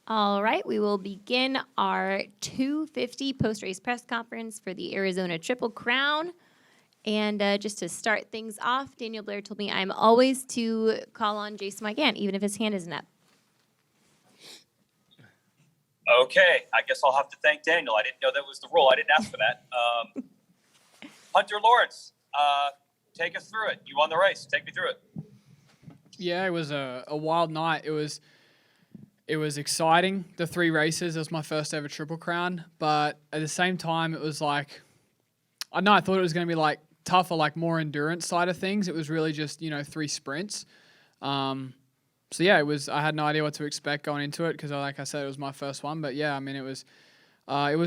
All right, we will begin our 250 post-race press conference for the Arizona Triple Crown. And just to start things off, Daniel Blair told me I'm always to call on Jason Wygant, even if his hand isn't up. Okay, I guess I'll have to thank Daniel. I didn't know that was the rule. I didn't ask for that. Hunter Lawrence, take us through it. You won the race. Take me through it. Yeah, it was a wild night. It was exciting, the 3 races. It was my first ever Triple Crown. But at the same time, it was like, I know I thought it was going to be like tougher, like more endurance side of things. It was really just, 3 sprints. So yeah, I had no idea what to expect going into it because, like I said, it was my first one. But yeah, I mean, it was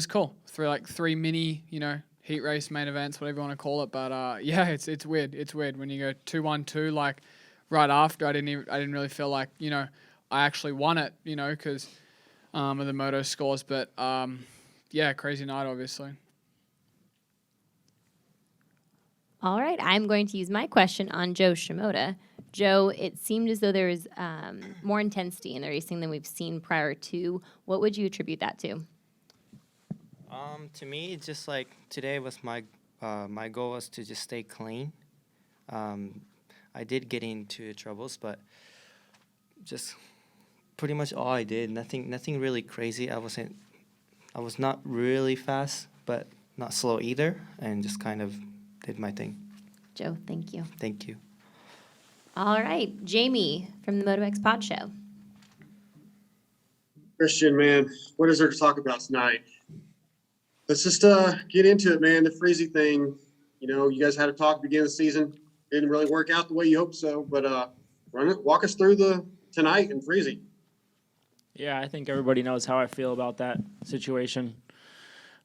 cool. For like 3 mini, heat race main events, whatever you want to call it. But yeah, it's weird. It's weird when you go 2-1-2 like right after. I didn't really feel like I actually won it, because of the moto scores. But yeah, crazy night, obviously. All right, I'm going to use my question on Joe Shimoda. Joe, it seemed as though there was more intensity in the racing than we've seen prior to. What would you attribute that to? To me, it's just like today was my goal was to just stay clean. I did get into troubles, but just pretty much all I did. Nothing really crazy. I was not really fast, but not slow either, and just kind of did my thing. Joe, thank you. Thank you. All right, Jamie from the MotoX Pod Show. Christian, man, what is there to talk about tonight? Let's just get into it, man. The Freezy thing, you guys had a talk at the beginning of the season. Didn't really work out the way you hoped so, but walk us through the tonight and Freezy. Yeah, I think everybody knows how I feel about that situation.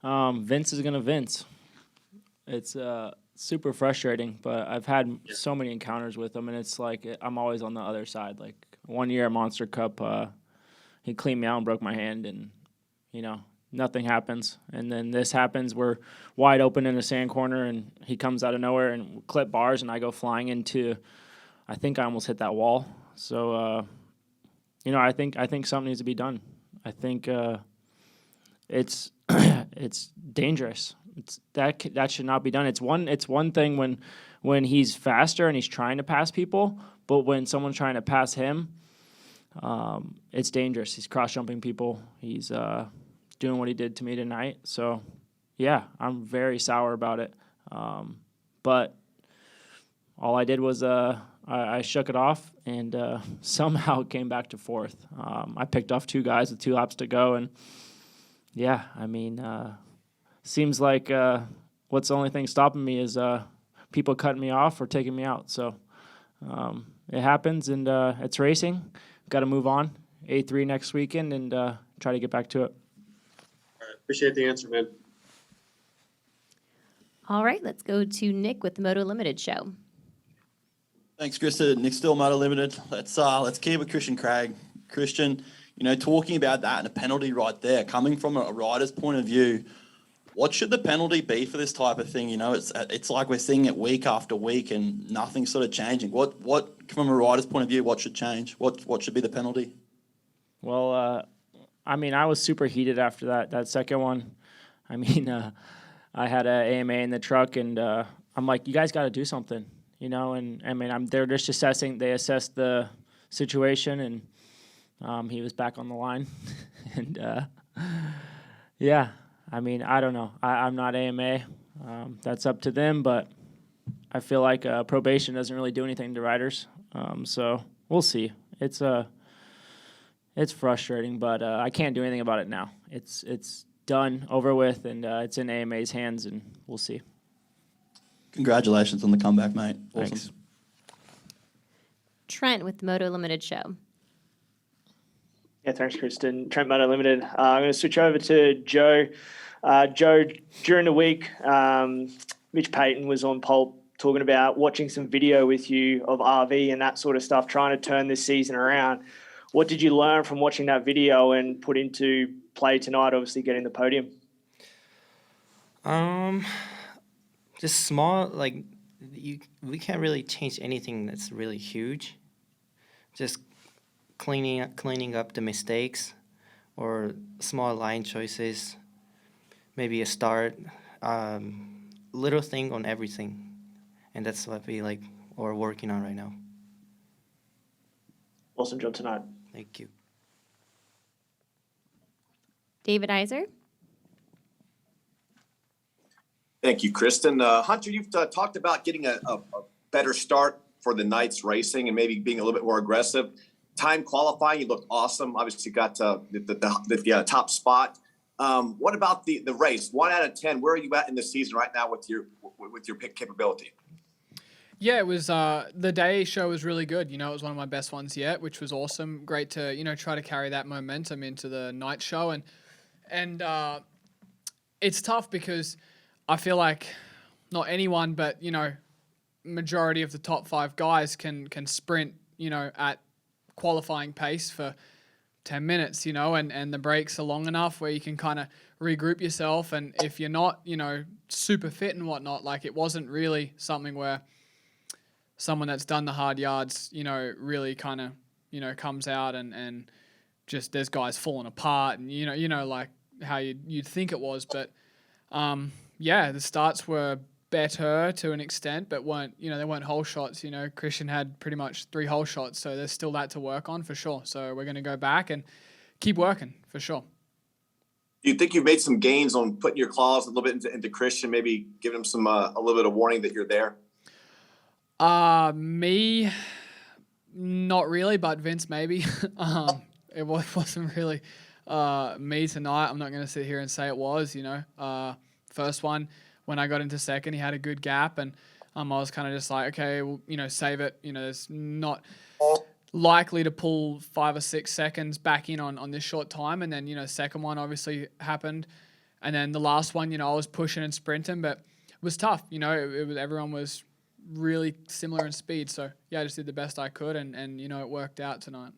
Vince is going to Vince. It's super frustrating, but I've had so many encounters with him, and it's like I'm always on the other side. Like one year at Monster Cup, he cleaned me out and broke my hand, and, nothing happens. And then this happens. We're wide open in a sand corner, and he comes out of nowhere and clip bars, and I go flying into, I think I almost hit that wall. So, I think something needs to be done. I think it's it's dangerous. That should not be done. It's one thing when he's faster and he's trying to pass people, but when someone's trying to pass him, it's dangerous. He's cross-jumping people. He's doing what he did to me tonight. So, yeah, I'm very sour about it. But all I did was I shook it off and somehow it came back to 4th. I picked off 2 guys with 2 laps to go, and yeah, I mean, seems like what's the only thing stopping me is people cutting me off or taking me out. So it happens, and it's racing. Got to move on. A3 next weekend and try to get back to it. All right, appreciate the answer, man. All right, let's go to Nick with the Moto Limited Show. Thanks, Krista. Nick Still, Moto Limited. Let's keep it Christian Craig. Christian, talking about that and a penalty right there, coming from a rider's point of view, what should the penalty be for this type of thing? It's like we're seeing it week after week and nothing's sort of changing. What from a rider's point of view, what should change? What should be the penalty? Well, I was super heated after that second one. I had an AMA in the truck, and I'm like, you guys got to do something, and they're just assessing. They assessed the situation, and he was back on the line, and yeah. I don't know. I'm not AMA. That's up to them, but I feel like probation doesn't really do anything to riders. So we'll see. It's frustrating, but I can't do anything about it now. It's done, over with, and it's in AMA's hands, and we'll see. Congratulations on the comeback, mate. Awesome. Thanks. Trent with the Moto Limited Show. Yeah, thanks, Kristen. Trent Moto Limited. I'm going to switch over to Joe. Joe, during the week, Mitch Payton was on Pulp talking about watching some video with you of RV and that sort of stuff, trying to turn this season around. What did you learn from watching that video and put into play tonight, obviously getting the podium? Just small, we can't really change anything that's really huge. Just cleaning up the mistakes, or small line choices, maybe a start, little thing on everything. And that's what we like or working on right now. Awesome job tonight. Thank you. David Iser. Thank you, Kristen. Hunter, you've talked about getting a better start for the night's racing and maybe being a little bit more aggressive. Time qualifying, you looked awesome. Obviously, got the top spot. What about the race? 1 out of 10. Where are you at in the season right now with your pick capability? Yeah, it was the day show was really good. It was one of my best ones yet, which was awesome. Great to try to carry that momentum into the night show, and it's tough because I feel like not anyone, but majority of the top 5 guys can sprint at qualifying pace for 10 minutes, and the breaks are long enough where you can kind of regroup yourself. And if you're not super fit and whatnot, like it wasn't really something where someone that's done the hard yards, really kind of, comes out and just there's guys falling apart and, like how you'd think it was. But, yeah, the starts were better to an extent, but they weren't whole shots. Christian had pretty much 3 whole shots, so there's still that to work on for sure. So we're going to go back and keep working for sure. Do you think you've made some gains on putting your claws a little bit into Christian, maybe giving him some a little bit of warning that you're there? Me, not really, but Vince maybe. It wasn't really me tonight. I'm not going to sit here and say it was. First one, when I got into second, he had a good gap, and I was kind of just like, okay, well, save it. There's not likely to pull 5 or 6 seconds back in on this short time. And then, second one obviously happened. And then the last one, I was pushing and sprinting, but it was tough. It was, everyone was really similar in speed. So, yeah, I just did the best I could, and it worked out tonight.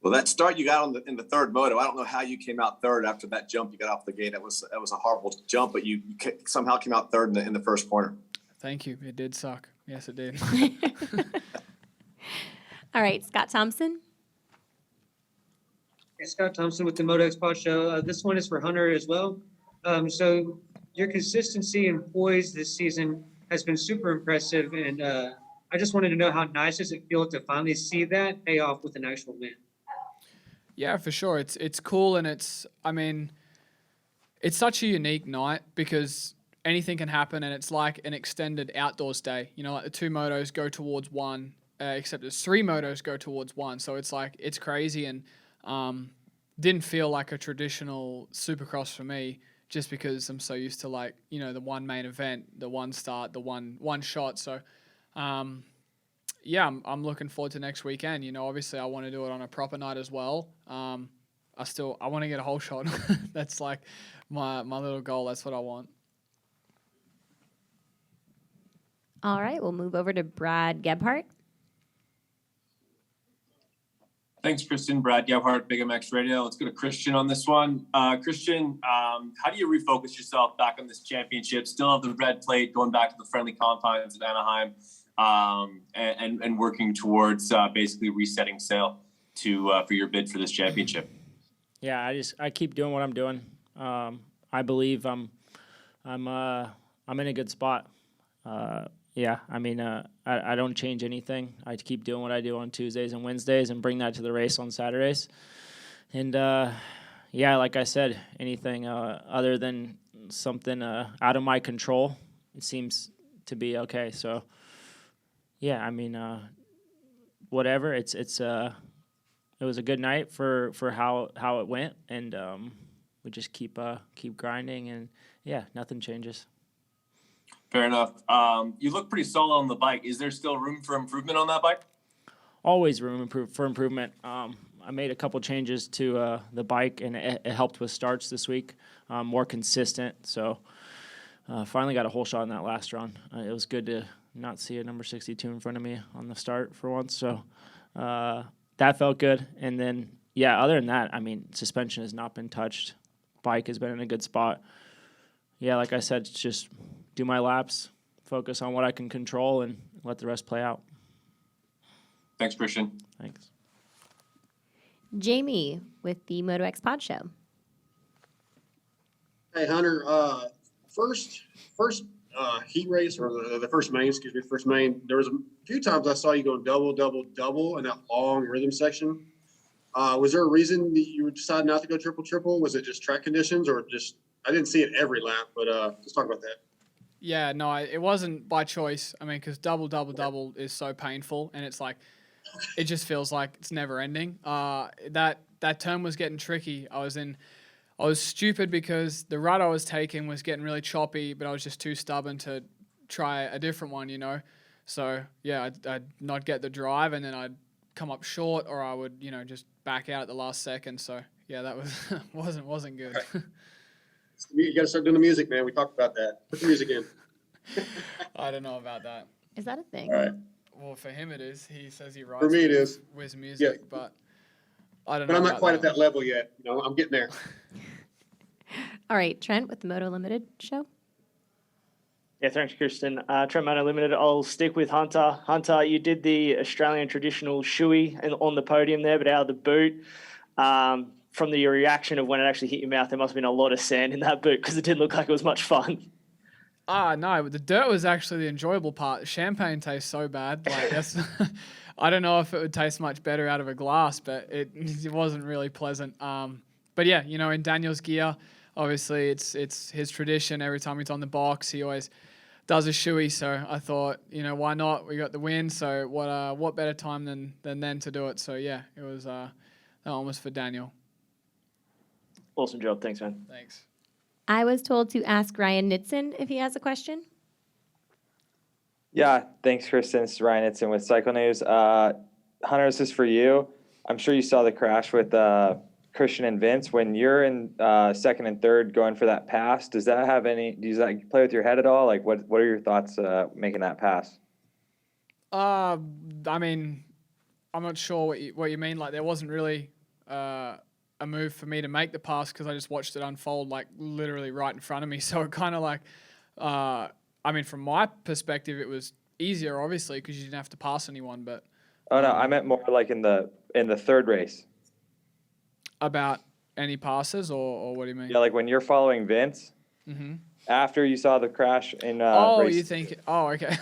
Well, that start you got in the third moto, I don't know how you came out third after that jump you got off the gate. That was a horrible jump, but you somehow came out third in the first corner. Thank you. It did suck. Yes, it did. All right, Scott Thompson. Hey, Scott Thompson with the Moto Pod Show. This one is for Hunter as well. So your consistency and poise this season has been super impressive, and I just wanted to know how nice does it feel to finally see that pay off with an actual win? Yeah, for sure. It's cool, and it's such a unique night because anything can happen, and it's like an extended outdoors day. Like the 2 motos go towards one, except there's 3 motos go towards one. So it's like it's crazy, and didn't feel like a traditional Supercross for me, just because I'm so used to the one main event, the one start, the one shot. So. Yeah, I'm looking forward to next weekend. Obviously I want to do it on a proper night as well. I want to get a whole shot. That's like my little goal. That's what I want. All right, we'll move over to Brad Gebhardt. Thanks, Kristen. Brad Gebhardt, Big MX Radio. Let's go to Christian on this one. Christian, how do you refocus yourself back on this championship? Still have the red plate, going back to the friendly confines of Anaheim, and working towards basically resetting sail for your bid for this championship. Yeah, I keep doing what I'm doing. I believe I'm in a good spot. Yeah, I mean, I don't change anything. I keep doing what I do on Tuesdays and Wednesdays and bring that to the race on Saturdays. And, yeah, like I said, anything other than something out of my control, it seems to be okay. So, yeah, I mean, whatever. It was a good night for how it went, and we just keep grinding, and, yeah, nothing changes. Fair enough. You look pretty solid on the bike. Is there still room for improvement on that bike? Always room for improvement. I made a couple changes to the bike, and it helped with starts this week. More consistent. So finally got a whole shot in that last run. It was good to not see a number 62 in front of me on the start for once. So that felt good. And then, yeah, other than that, I mean, suspension has not been touched. Bike has been in a good spot. Yeah, like I said, just do my laps, focus on what I can control, and let the rest play out. Thanks, Christian. Thanks. Jamie with the MotoX Pod Show. Hey, Hunter, first heat race, or the first main, there was a few times I saw you going double, double, double in that long rhythm section. Was there a reason that you decided not to go triple, triple? Was it just track conditions, or just, I didn't see it every lap, but let's talk about that. Yeah, no, it wasn't by choice. I mean, because double, double, double is so painful, and it's like, it just feels like it's never ending. That turn was getting tricky. I was stupid because the rut I was taking was getting really choppy, but I was just too stubborn to try a different one, you know. So yeah, I'd not get the drive, and then I'd come up short, or I would, you know, just back out at the last second. So yeah, that was wasn't good. You got to start doing the music, man. We talked about that. Put the music in. I don't know about that. Is that a thing? All right. Well, for him it is. He says he writes For me, it is. with music, but I don't know. But I'm not about quite at that level yet. You know, I'm getting there. All right, Trent with the Moto Limited show. Yeah, thanks, Kristen. Trent Moto Limited, I'll stick with Hunter. Hunter, you did the Australian traditional shoey on the podium there, but out of the boot. From the reaction of when it actually hit your mouth, there must have been a lot of sand in that boot because it didn't look like it was much fun. No, the dirt was actually the enjoyable part. Champagne tastes so bad. Like that's, I don't know if it would taste much better out of a glass, but it wasn't really pleasant. But yeah, you know, in Daniel's gear, obviously it's his tradition. Every time he's on the box, he always does a shoey. So I thought, you know, why not? We got the win. So what better time than then to do it? So yeah, it was that one was for Daniel. Awesome job. Thanks, man. Thanks. I was told to ask Ryan Nitson if he has a question. Yeah, thanks, Kristen. This is Ryan Nitson with Cycle News. Hunter, this is for you. I'm sure you saw the crash with Christian and Vince. When you're in second and third going for that pass, does that play with your head at all? Like, what are your thoughts making that pass? I mean, I'm not sure what you mean. Like, there wasn't really a move for me to make the pass because I just watched it unfold like literally right in front of me. So it kind of like, I mean, from my perspective, it was easier obviously because you didn't have to pass anyone. But oh no, I meant more like in the third race. About any passes or what do you mean? Yeah, like when you're following Vince. Mm-hmm. After you saw the crash in race. You think? Oh, okay.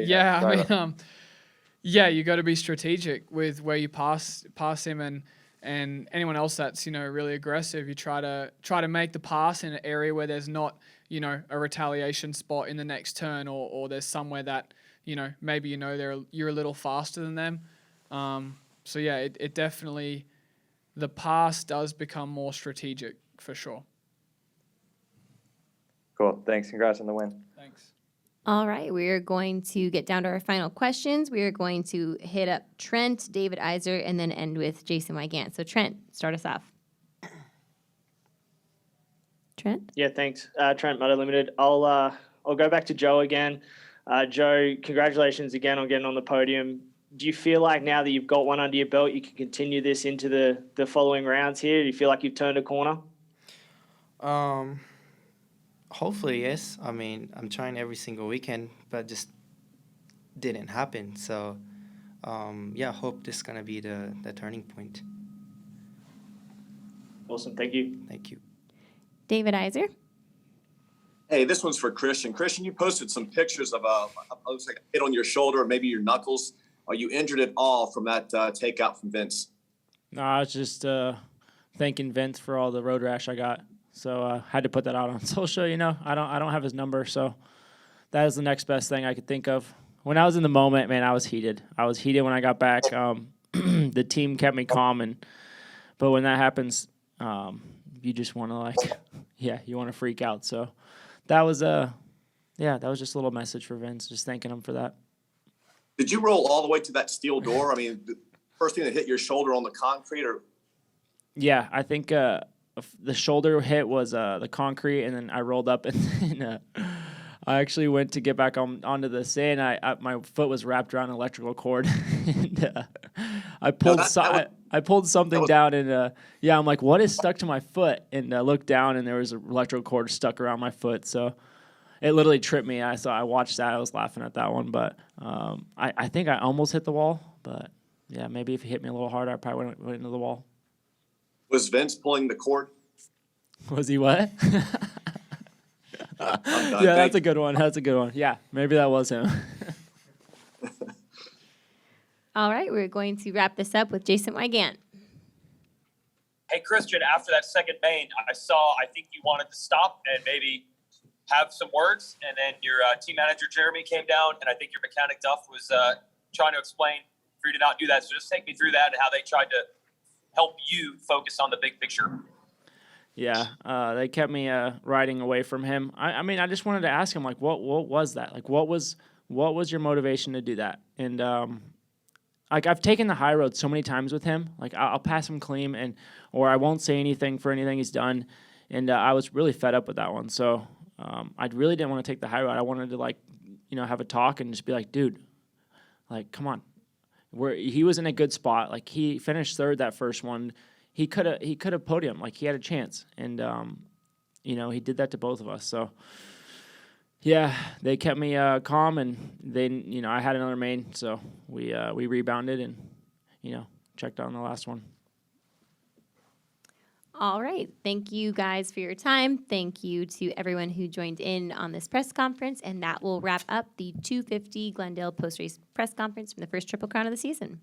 Yeah. I mean, yeah, you got to be strategic with where you pass him and anyone else that's, you know, really aggressive. You try to make the pass in an area where there's not, you know, a retaliation spot in the next turn, or there's somewhere that, you know, maybe you're a little faster than them. So yeah, it definitely, the pass does become more strategic for sure. Cool. Thanks. Congrats on the win. Thanks. All right, we are going to get down to our final questions. We are going to hit up Trent, David Iser, and then end with Jason Wygant. So Trent, start us off. Trent? Yeah, thanks. Trent Moto Limited. I'll go back to Joe again. Joe, congratulations again on getting on the podium. Do you feel like now that you've got one under your belt, you can continue this into the following rounds here? Do you feel like you've turned a corner? Hopefully, yes. I mean, I'm trying every single weekend, but just didn't happen. So, yeah, hope this is going to be the turning point. Awesome. Thank you. Thank you. David Iser? Hey, this one's for Christian. Christian, you posted some pictures of looks like a hit on your shoulder, or maybe your knuckles. Are you injured at all from that takeout from Vince? No, I was just thanking Vince for all the road rash I got. So I had to put that out on social. You know, I don't have his number, so that is the next best thing I could think of. When I was in the moment, man, I was heated. I was heated when I got back. The team kept me calm, but when that happens, you just want to you want to freak out. So that was that was just a little message for Vince, just thanking him for that. Did you roll all the way to that steel door? I mean, the first thing that hit your shoulder on the concrete, or? Yeah, I think the shoulder hit was the concrete, and then I rolled up, and then I actually went to get back onto the sand. My foot was wrapped around an electrical cord, and I pulled something down, and I'm like, what is stuck to my foot? And I looked down, and there was an electrical cord stuck around my foot. So it literally tripped me. I watched that. I was laughing at that one, but I think I almost hit the wall, but yeah, maybe if he hit me a little harder, I probably went into the wall. Was Vince pulling the cord? Was he what? Yeah, that's a good one. That's a good one. Yeah, maybe that was him. All right, we're going to wrap this up with Jason Wygant. Hey, Christian, after that second main, I think you wanted to stop and maybe have some words. And then your team manager, Jeremy, came down, and I think your mechanic, Duff, was trying to explain for you to not do that. So just take me through that and how they tried to help you focus on the big picture. Yeah, they kept me riding away from him. I mean, I just wanted to ask him, like, what was that? Like, what was your motivation to do that? And like, I've taken the high road so many times with him. Like, I'll pass him clean, or I won't say anything for anything he's done. And I was really fed up with that one. So I really didn't want to take the high road. I wanted to, like, have a talk and just be like, dude, like, come on. He was in a good spot. Like, he finished third that first one. He could have podiumed. Like, he had a chance. And, he did that to both of us. So, yeah, they kept me calm, and then, I had another main. So we rebounded and, checked on the last one. All right. Thank you guys for your time. Thank you to everyone who joined in on this press conference. And that will wrap up the 250 Glendale post-race press conference from the first Triple Crown of the season.